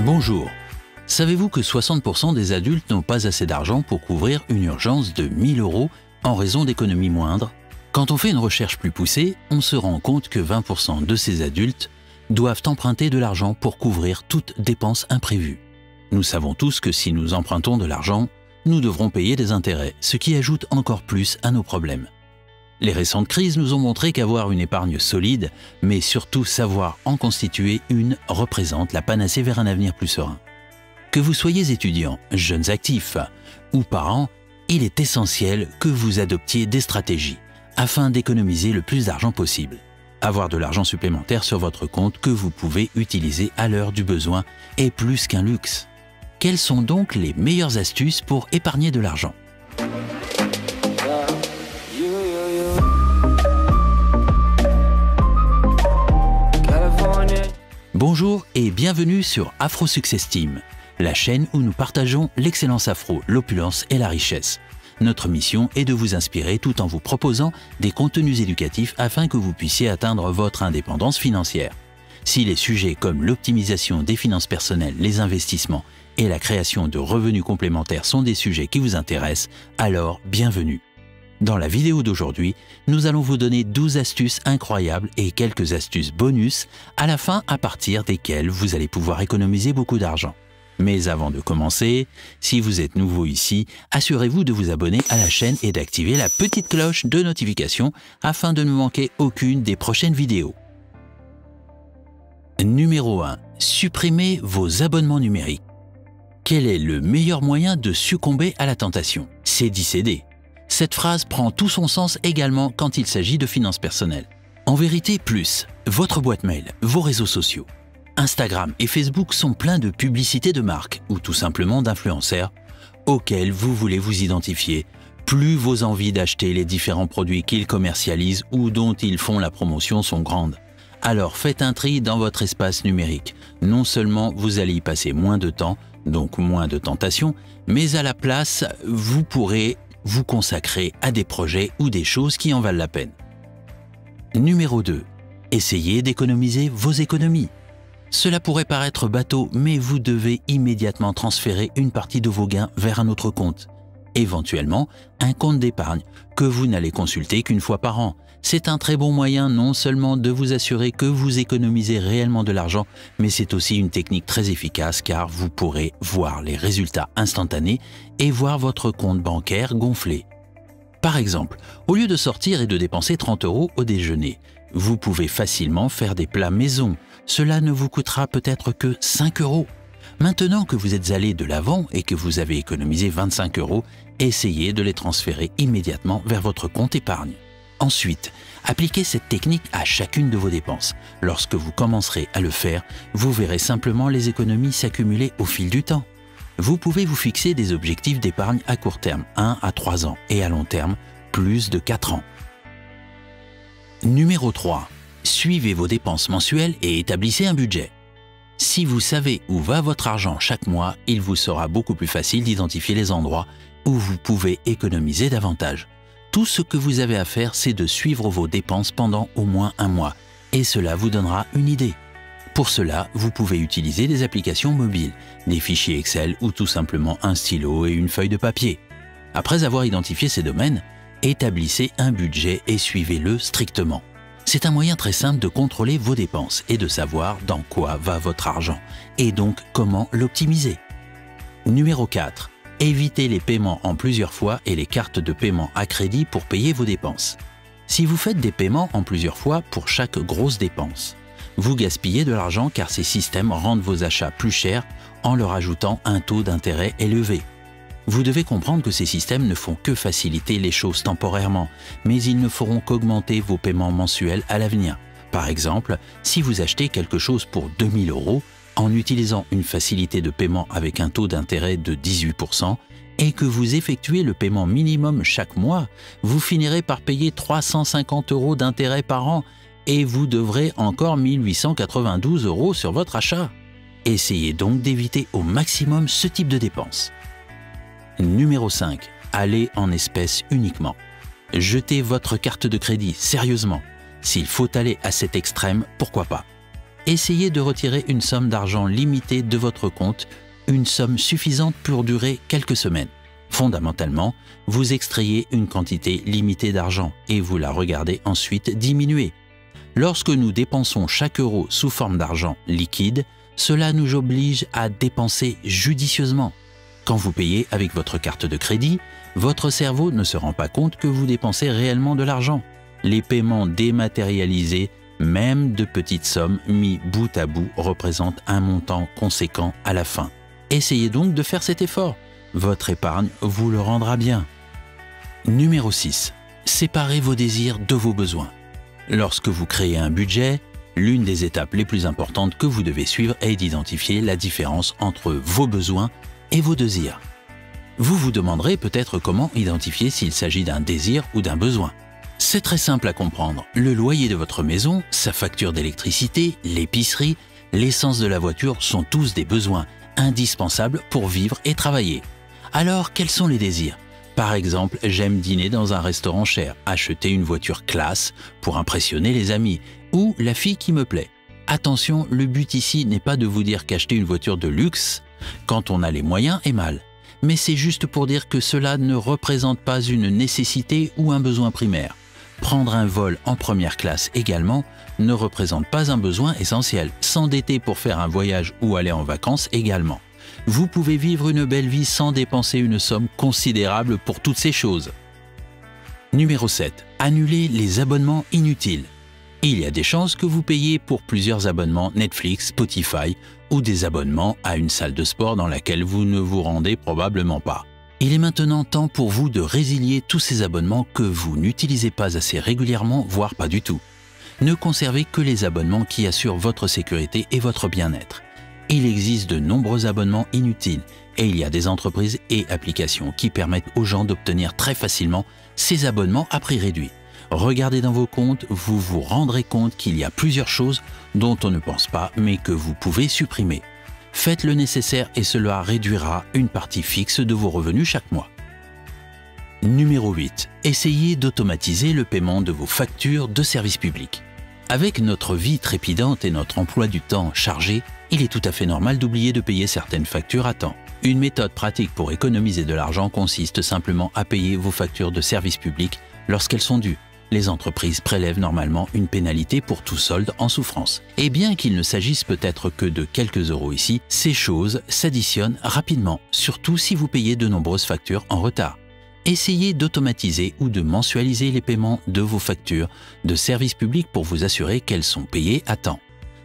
Bonjour. Savez-vous que 60% des adultes n'ont pas assez d'argent pour couvrir une urgence de 1 000 € en raison d'économies moindres? Quand on fait une recherche plus poussée, on se rend compte que 20% de ces adultes doivent emprunter de l'argent pour couvrir toute dépense imprévue. Nous savons tous que si nous empruntons de l'argent, nous devrons payer des intérêts, ce qui ajoute encore plus à nos problèmes. Les récentes crises nous ont montré qu'avoir une épargne solide, mais surtout savoir en constituer une, représente la panacée vers un avenir plus serein. Que vous soyez étudiant, jeunes actifs ou parents, il est essentiel que vous adoptiez des stratégies afin d'économiser le plus d'argent possible. Avoir de l'argent supplémentaire sur votre compte que vous pouvez utiliser à l'heure du besoin est plus qu'un luxe. Quelles sont donc les meilleures astuces pour épargner de l'argent? Bonjour et bienvenue sur Afro Success Team, la chaîne où nous partageons l'excellence afro, l'opulence et la richesse. Notre mission est de vous inspirer tout en vous proposant des contenus éducatifs afin que vous puissiez atteindre votre indépendance financière. Si les sujets comme l'optimisation des finances personnelles, les investissements et la création de revenus complémentaires sont des sujets qui vous intéressent, alors bienvenue. Dans la vidéo d'aujourd'hui, nous allons vous donner 12 astuces incroyables et quelques astuces bonus à la fin à partir desquelles vous allez pouvoir économiser beaucoup d'argent. Mais avant de commencer, si vous êtes nouveau ici, assurez-vous de vous abonner à la chaîne et d'activer la petite cloche de notification afin de ne manquer aucune des prochaines vidéos. Numéro 1. Supprimez vos abonnements numériques. Quel est le meilleur moyen de succomber à la tentation? C'est d'y céder. Cette phrase prend tout son sens également quand il s'agit de finances personnelles. En vérité, plus, votre boîte mail, vos réseaux sociaux, Instagram et Facebook sont pleins de publicités de marques ou tout simplement d'influenceurs auxquels vous voulez vous identifier, plus vos envies d'acheter les différents produits qu'ils commercialisent ou dont ils font la promotion sont grandes. Alors faites un tri dans votre espace numérique. Non seulement vous allez y passer moins de temps, donc moins de tentations, mais à la place, vous pourrez vous consacrer à des projets ou des choses qui en valent la peine. Numéro 2. Essayez d'économiser vos économies. Cela pourrait paraître bateau, mais vous devez immédiatement transférer une partie de vos gains vers un autre compte. Éventuellement, un compte d'épargne que vous n'allez consulter qu'une fois par an. C'est un très bon moyen non seulement de vous assurer que vous économisez réellement de l'argent, mais c'est aussi une technique très efficace car vous pourrez voir les résultats instantanés et voir votre compte bancaire gonfler. Par exemple, au lieu de sortir et de dépenser 30 € au déjeuner, vous pouvez facilement faire des plats maison. Cela ne vous coûtera peut-être que 5 €. Maintenant que vous êtes allé de l'avant et que vous avez économisé 25 €, essayez de les transférer immédiatement vers votre compte épargne. Ensuite, appliquez cette technique à chacune de vos dépenses. Lorsque vous commencerez à le faire, vous verrez simplement les économies s'accumuler au fil du temps. Vous pouvez vous fixer des objectifs d'épargne à court terme, 1 à 3 ans, et à long terme, plus de 4 ans. Numéro 3. Suivez vos dépenses mensuelles et établissez un budget. Si vous savez où va votre argent chaque mois, il vous sera beaucoup plus facile d'identifier les endroits où vous pouvez économiser davantage. Tout ce que vous avez à faire, c'est de suivre vos dépenses pendant au moins un mois, et cela vous donnera une idée. Pour cela, vous pouvez utiliser des applications mobiles, des fichiers Excel ou tout simplement un stylo et une feuille de papier. Après avoir identifié ces domaines, établissez un budget et suivez-le strictement. C'est un moyen très simple de contrôler vos dépenses et de savoir dans quoi va votre argent, et donc comment l'optimiser. Numéro 4. Évitez les paiements en plusieurs fois et les cartes de paiement à crédit pour payer vos dépenses. Si vous faites des paiements en plusieurs fois pour chaque grosse dépense, vous gaspillez de l'argent car ces systèmes rendent vos achats plus chers en leur ajoutant un taux d'intérêt élevé. Vous devez comprendre que ces systèmes ne font que faciliter les choses temporairement, mais ils ne feront qu'augmenter vos paiements mensuels à l'avenir. Par exemple, si vous achetez quelque chose pour 2 000 € en utilisant une facilité de paiement avec un taux d'intérêt de 18% et que vous effectuez le paiement minimum chaque mois, vous finirez par payer 350 € d'intérêt par an et vous devrez encore 1 892 € sur votre achat. Essayez donc d'éviter au maximum ce type de dépenses. Numéro 5. Allez en espèces uniquement. Jetez votre carte de crédit sérieusement. S'il faut aller à cet extrême, pourquoi pas. essayez de retirer une somme d'argent limitée de votre compte, une somme suffisante pour durer quelques semaines. Fondamentalement, vous extrayez une quantité limitée d'argent et vous la regardez ensuite diminuer. Lorsque nous dépensons chaque euro sous forme d'argent liquide, cela nous oblige à dépenser judicieusement. Quand vous payez avec votre carte de crédit, votre cerveau ne se rend pas compte que vous dépensez réellement de l'argent. Les paiements dématérialisés, même de petites sommes mis bout à bout, représentent un montant conséquent à la fin. Essayez donc de faire cet effort. Votre épargne vous le rendra bien. Numéro 6. Séparez vos désirs de vos besoins. Lorsque vous créez un budget, l'une des étapes les plus importantes que vous devez suivre est d'identifier la différence entre vos besoins et vos désirs. Vous vous demanderez peut-être comment identifier s'il s'agit d'un désir ou d'un besoin. C'est très simple à comprendre. Le loyer de votre maison, sa facture d'électricité, l'épicerie, l'essence de la voiture sont tous des besoins indispensables pour vivre et travailler. Alors, quels sont les désirs? Par exemple, j'aime dîner dans un restaurant cher, acheter une voiture classe pour impressionner les amis, ou la fille qui me plaît. Attention, le but ici n'est pas de vous dire qu'acheter une voiture de luxe, quand on a les moyens, est mal. Mais c'est juste pour dire que cela ne représente pas une nécessité ou un besoin primaire. Prendre un vol en première classe également ne représente pas un besoin essentiel. S'endetter pour faire un voyage ou aller en vacances également. Vous pouvez vivre une belle vie sans dépenser une somme considérable pour toutes ces choses. Numéro 7. Annulez les abonnements inutiles. Il y a des chances que vous payiez pour plusieurs abonnements Netflix, Spotify ou des abonnements à une salle de sport dans laquelle vous ne vous rendez probablement pas. Il est maintenant temps pour vous de résilier tous ces abonnements que vous n'utilisez pas assez régulièrement, voire pas du tout. Ne conservez que les abonnements qui assurent votre sécurité et votre bien-être. Il existe de nombreux abonnements inutiles et il y a des entreprises et applications qui permettent aux gens d'obtenir très facilement ces abonnements à prix réduit. Regardez dans vos comptes, vous vous rendrez compte qu'il y a plusieurs choses dont on ne pense pas mais que vous pouvez supprimer. Faites le nécessaire et cela réduira une partie fixe de vos revenus chaque mois. Numéro 8. Essayez d'automatiser le paiement de vos factures de service public. Avec notre vie trépidante et notre emploi du temps chargé, il est tout à fait normal d'oublier de payer certaines factures à temps. Une méthode pratique pour économiser de l'argent consiste simplement à payer vos factures de service public lorsqu'elles sont dues. Les entreprises prélèvent normalement une pénalité pour tout solde en souffrance. Et bien qu'il ne s'agisse peut-être que de quelques euros ici, ces choses s'additionnent rapidement, surtout si vous payez de nombreuses factures en retard. Essayez d'automatiser ou de mensualiser les paiements de vos factures de service public pour vous assurer qu'elles sont payées à temps.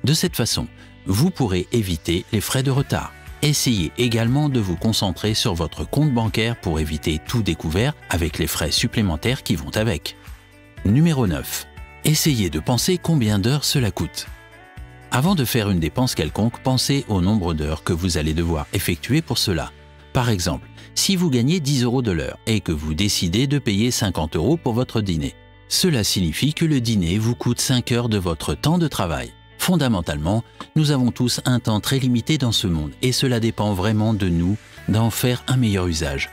De cette façon, vous pourrez éviter les frais de retard. Essayez également de vous concentrer sur votre compte bancaire pour éviter tout découvert avec les frais supplémentaires qui vont avec. Numéro 9. Essayez de penser combien d'heures cela coûte. Avant de faire une dépense quelconque, pensez au nombre d'heures que vous allez devoir effectuer pour cela. Par exemple, si vous gagnez 10 € de l'heure et que vous décidez de payer 50 € pour votre dîner, cela signifie que le dîner vous coûte 5 heures de votre temps de travail. Fondamentalement, nous avons tous un temps très limité dans ce monde et cela dépend vraiment de nous d'en faire un meilleur usage.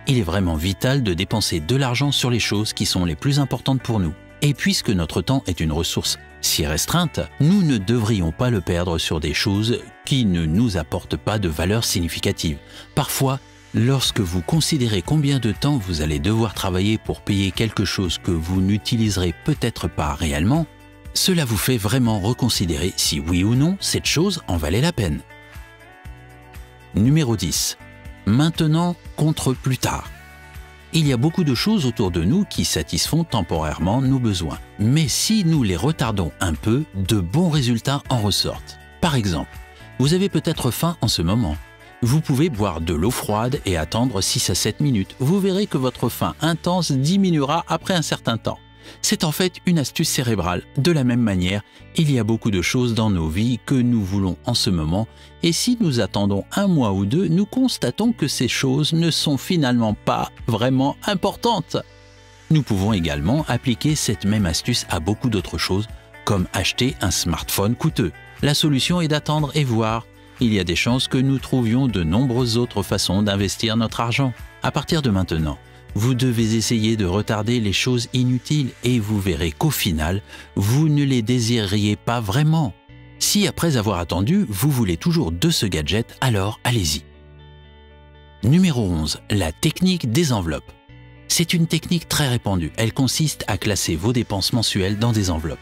Il est vraiment vital de dépenser de l'argent sur les choses qui sont les plus importantes pour nous. Et puisque notre temps est une ressource si restreinte, nous ne devrions pas le perdre sur des choses qui ne nous apportent pas de valeur significative. Parfois, lorsque vous considérez combien de temps vous allez devoir travailler pour payer quelque chose que vous n'utiliserez peut-être pas réellement, cela vous fait vraiment reconsidérer si oui ou non cette chose en valait la peine. Numéro 10. Maintenant contre plus tard. Il y a beaucoup de choses autour de nous qui satisfont temporairement nos besoins. Mais si nous les retardons un peu, de bons résultats en ressortent. Par exemple, vous avez peut-être faim en ce moment. Vous pouvez boire de l'eau froide et attendre 6 à 7 minutes. Vous verrez que votre faim intense diminuera après un certain temps. C'est en fait une astuce cérébrale. De la même manière, il y a beaucoup de choses dans nos vies que nous voulons en ce moment et si nous attendons un mois ou deux, nous constatons que ces choses ne sont finalement pas vraiment importantes. Nous pouvons également appliquer cette même astuce à beaucoup d'autres choses comme acheter un smartphone coûteux. La solution est d'attendre et voir. Il y a des chances que nous trouvions de nombreuses autres façons d'investir notre argent. À partir de maintenant, vous devez essayer de retarder les choses inutiles et vous verrez qu'au final, vous ne les désiriez pas vraiment. Si après avoir attendu, vous voulez toujours de ce gadget, alors allez-y. Numéro 11. La technique des enveloppes. C'est une technique très répandue. Elle consiste à classer vos dépenses mensuelles dans des enveloppes.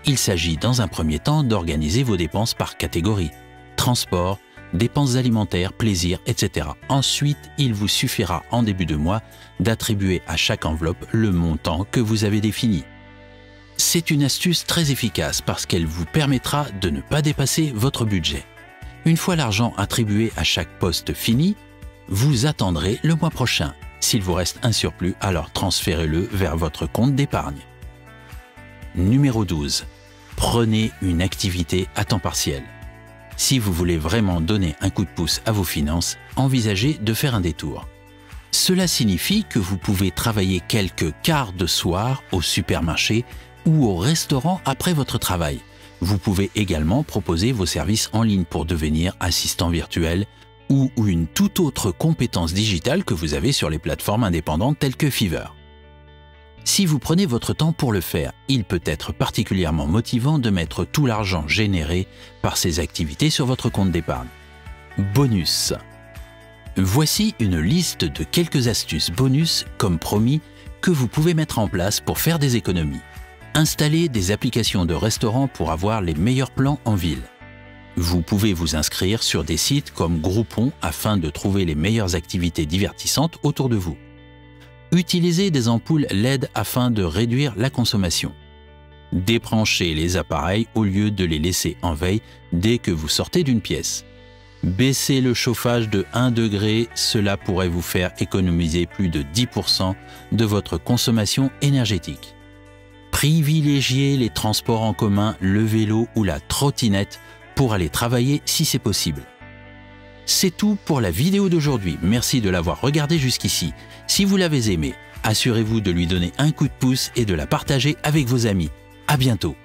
Il s'agit dans un premier temps d'organiser vos dépenses par catégorie. Transport, dépenses alimentaires, plaisirs, etc. Ensuite, il vous suffira en début de mois d'attribuer à chaque enveloppe le montant que vous avez défini. C'est une astuce très efficace parce qu'elle vous permettra de ne pas dépasser votre budget. Une fois l'argent attribué à chaque poste fini, vous attendrez le mois prochain. S'il vous reste un surplus, alors transférez-le vers votre compte d'épargne. Numéro 12. Prenez une activité à temps partiel. Si vous voulez vraiment donner un coup de pouce à vos finances, envisagez de faire un détour. Cela signifie que vous pouvez travailler quelques quarts de soir au supermarché ou au restaurant après votre travail. Vous pouvez également proposer vos services en ligne pour devenir assistant virtuel ou une toute autre compétence digitale que vous avez sur les plateformes indépendantes telles que Fiverr. Si vous prenez votre temps pour le faire, il peut être particulièrement motivant de mettre tout l'argent généré par ces activités sur votre compte d'épargne. Bonus. Voici une liste de quelques astuces bonus, comme promis, que vous pouvez mettre en place pour faire des économies. Installez des applications de restaurants pour avoir les meilleurs plans en ville. Vous pouvez vous inscrire sur des sites comme Groupon afin de trouver les meilleures activités divertissantes autour de vous. Utilisez des ampoules LED afin de réduire la consommation. Débranchez les appareils au lieu de les laisser en veille dès que vous sortez d'une pièce. Baissez le chauffage de 1 degré, cela pourrait vous faire économiser plus de 10% de votre consommation énergétique. Privilégiez les transports en commun, le vélo ou la trottinette pour aller travailler si c'est possible. C'est tout pour la vidéo d'aujourd'hui. Merci de l'avoir regardé jusqu'ici. Si vous l'avez aimé, assurez-vous de lui donner un coup de pouce et de la partager avec vos amis. À bientôt.